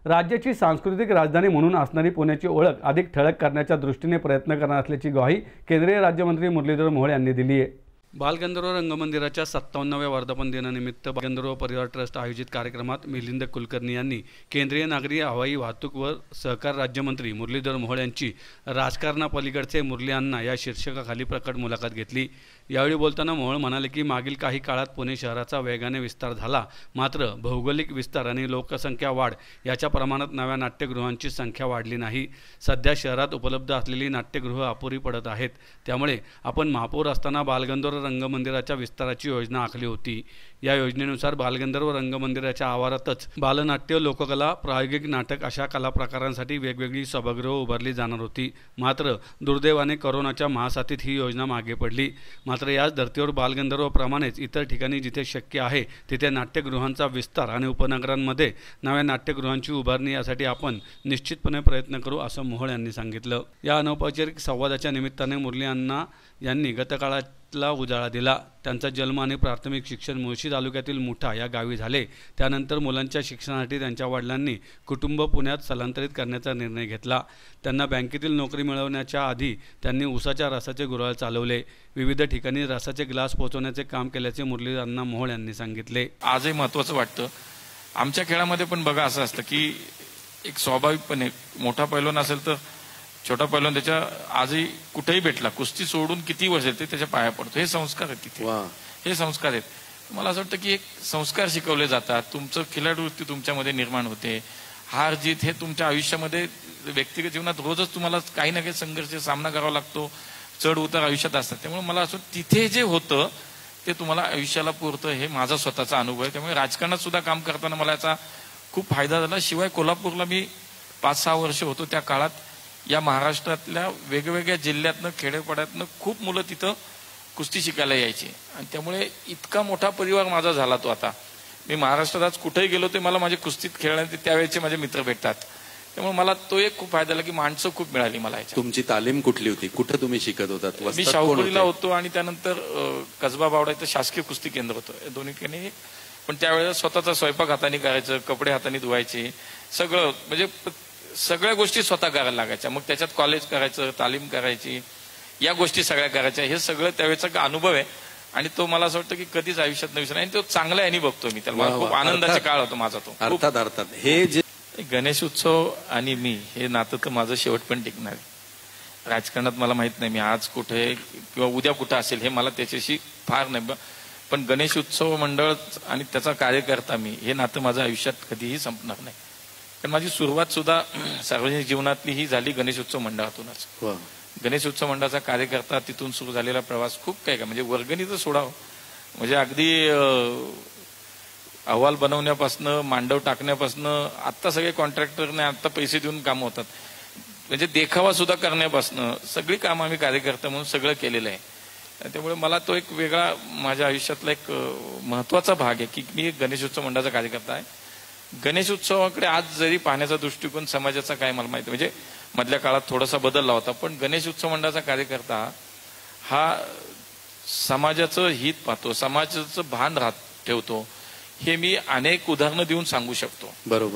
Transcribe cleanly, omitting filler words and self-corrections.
राज्याची सांस्कृतिक राजधानी म्हणून असणारी पुण्याची ओळख अधिक ठळक करण्याच्या दृष्टीने प्रयत्न करणार असल्याची ग्वाही केंद्रीय राज्यमंत्री मुरलीधर मोहोळ यांनी दिली आहे। बालगंधर्व रंगमंदिराच्या 57व्या वर्धापन दिनानिमित्त बालगंधर्व परिवार ट्रस्ट आयोजित कार्यक्रमात मिलिंद कुलकर्णी यांनी केंद्रीय नागरी हवाई वाहतूक व सहकार राज्यमंत्री मुरलीधर मोहोळ यांची राजकारणापलीकडचे मुरली अण्णा या शीर्षकाखाली प्रकट मुलाखत घेतली। यावेळी बोलताना मोहोळ म्हणाले की मागील काही काळात पुणे शहराचा वेगाने विस्तार झाला, मात्र भौगोलिक विस्तार आणि लोकसंख्या वाढ याच्या प्रमाणात नव्या नाट्यगृहांची संख्या वाढली नाही। सध्या शहरात उपलब्ध असलेली नाट्यगृह अपुरी पडत आहेत। त्यामुळे आपण महापौर असताना बालगंधर्व रंगमंदिराच्या विस्ताराची योजना आखली होती। या योजनेनुसार बालगंधर्व रंगमंदिराच्या आवारातच बालनाट्य, लोककला, प्रायोगिक नाटक अशा कला प्रकारांसाठी वेगवेगळी सभागृह उभारली जाणार होती। मात्र दुर्दैवाने कोरोनाच्या महासाथीत ही योजना मागे पडली। मात्र याच धर्तीवर बालगंधर्वप्रमाणेच इतर ठिकाणी जिथे शक्य आहे तिथे नाट्यगृहांचा विस्तार आणि उपनगरांमध्ये नव्या नाट्यगृहांची उभारणी यासाठी आपण निश्चितपणे प्रयत्न करू, असं मोहोळ यांनी सांगितलं। या अनौपचारिक संवादाच्या निमित्ताने मुरली अण्णा यांनी गतकाळातला उजाळा दिला। त्यांचा जन्म आणि प्राथमिक शिक्षण मुळशी तालुक्यातील मुठा या गावी झाले। त्यानंतर मुलांच्या शिक्षणासाठी त्यांच्या वडिलांनी कुटुंब पुण्यात स्थलांतरित करण्याचा निर्णय घेतला। त्यांना बँकेतील नोकरी मिळवण्याच्या आधी त्यांनी ऊसाच्या रसाचे गुऱ्हाळ चालवले। विविध ठिकाणी रसाचे ग्लास पोहोचवण्याचे काम केल्याचे मुरली अण्णा मोहोळ यांनी सांगितले। आजही महत्त्वाचं वाटतं आमच्या खेळामध्ये पण बघा असं असतं की एक स्वाभाविकपणे मोठा पैलवान असेल तर छोटा पैलवान त्याच्या आजही कुठेही भेटला, कुस्ती सोडून किती वर्ष ते त्याच्या पाया पडतो। हे संस्कार आहेत तिथे, हे संस्कार आहेत। मला असं वाटतं की एक संस्कार शिकवले जातात, तुमचं खिलाडूवृत्ती तुमच्यामध्ये निर्माण होते। हार जीत हे तुमच्या आयुष्यामध्ये व्यक्तिगत जीवनात रोजच तुम्हाला काही ना काही संघर्ष सामना करावा लागतो, चढ उतार आयुष्यात असतात। त्यामुळे मला असं तिथे जे होतं ते तुम्हाला आयुष्याला पुरतं, हे माझा स्वतःचा अनुभव आहे। त्यामुळे राजकारणात सुद्धा काम करताना मला याचा खूप फायदा झाला। शिवाय कोल्हापूरला मी 5-6 वर्ष होतो, त्या काळात या महाराष्ट्रातल्या वेगवेगळ्या जिल्ह्यातनं खेडेपाड्यातनं खूप मुलं तिथं कुस्ती शिकायला यायची आणि त्यामुळे इतका मोठा परिवार माझा झाला तो। आता मी महाराष्ट्रात आज कुठेही गेलो ते मला माझे कुस्तीत खेळण्याचे त्यावेळेचे माझे मित्र भेटतात। त्यामुळे मला तो एक खूप फायदा झाला की माणसं खूप मिळाली मला। तुमची तालीम कुठली होती, कुठे तुम्ही शिकत होतात? मी शाहूपुरीला होतो आणि त्यानंतर कसबा बावडा इथं शासकीय कुस्ती केंद्र होतं, दोन्ही ठिकाणी। पण त्यावेळेला स्वतःचा स्वयंपाक हाताने करायचं, कपडे हाताने धुवायचे, सगळं म्हणजे सगळ्या गोष्टी स्वतः करायला लागायच्या। मग त्याच्यात कॉलेज करायचं, तालीम करायची, या गोष्टी सगळ्या करायच्या। हे सगळं त्यावेळेचा अनुभव आहे आणि तो मला असं वाटतं की कधीच आयुष्यात न विसरणार आणि तो चांगला याने बघतो मी त्याला। खूप आनंदाचा काळ होता माझा तो। अर्थात हे जे गणेश उत्सव आणि मी हे नातं तर माझं शेवट पण टिकणार आहे। राजकारणात मला माहित नाही मी आज कुठे किंवा उद्या कुठे असेल, हे मला त्याच्याशी फार नाही, पण गणेश उत्सव मंडळ आणि त्याचा कार्यकर्ता मी, हे नातं माझं आयुष्यात कधीही संपणार नाही। कारण माझी सुरुवात सुद्धा सार्वजनिक जीवनातली ही झाली गणेश उत्सव मंडळातूनच। गणेश उत्सव मंडळाचा कार्यकर्ता, तिथून सुरू झालेला प्रवास खूप काही म्हणजे वर्गणीचं सोडावं, म्हणजे अगदी अहवाल बनवण्यापासून, मांडव टाकण्यापासून, आता सगळे कॉन्ट्रॅक्टरने आता पैसे देऊन कामं होतात, म्हणजे देखावा सुद्धा करण्यापासून सगळी कामं आम्ही कार्यकर्ता म्हणून सगळं केलेलं आहे। त्यामुळे मला तो एक वेगळा माझ्या आयुष्यातला एक महत्वाचा भाग आहे की मी गणेश उत्सव मंडळाचा कार्यकर्ता आहे। गणेश उत्सवाकडे आज जरी पाहण्याचा दृष्टिकोन समाजाचा काय मला माहिती, म्हणजे मधल्या काळात थोडासा बदलला होता, पण गणेश उत्सव मंडळाचा कार्यकर्ता हा समाजाचं हित पाहतो, समाजाचं भान ठेवतो, हे मी अनेक उदाहरणं देऊन सांगू शकतो। बरोबर।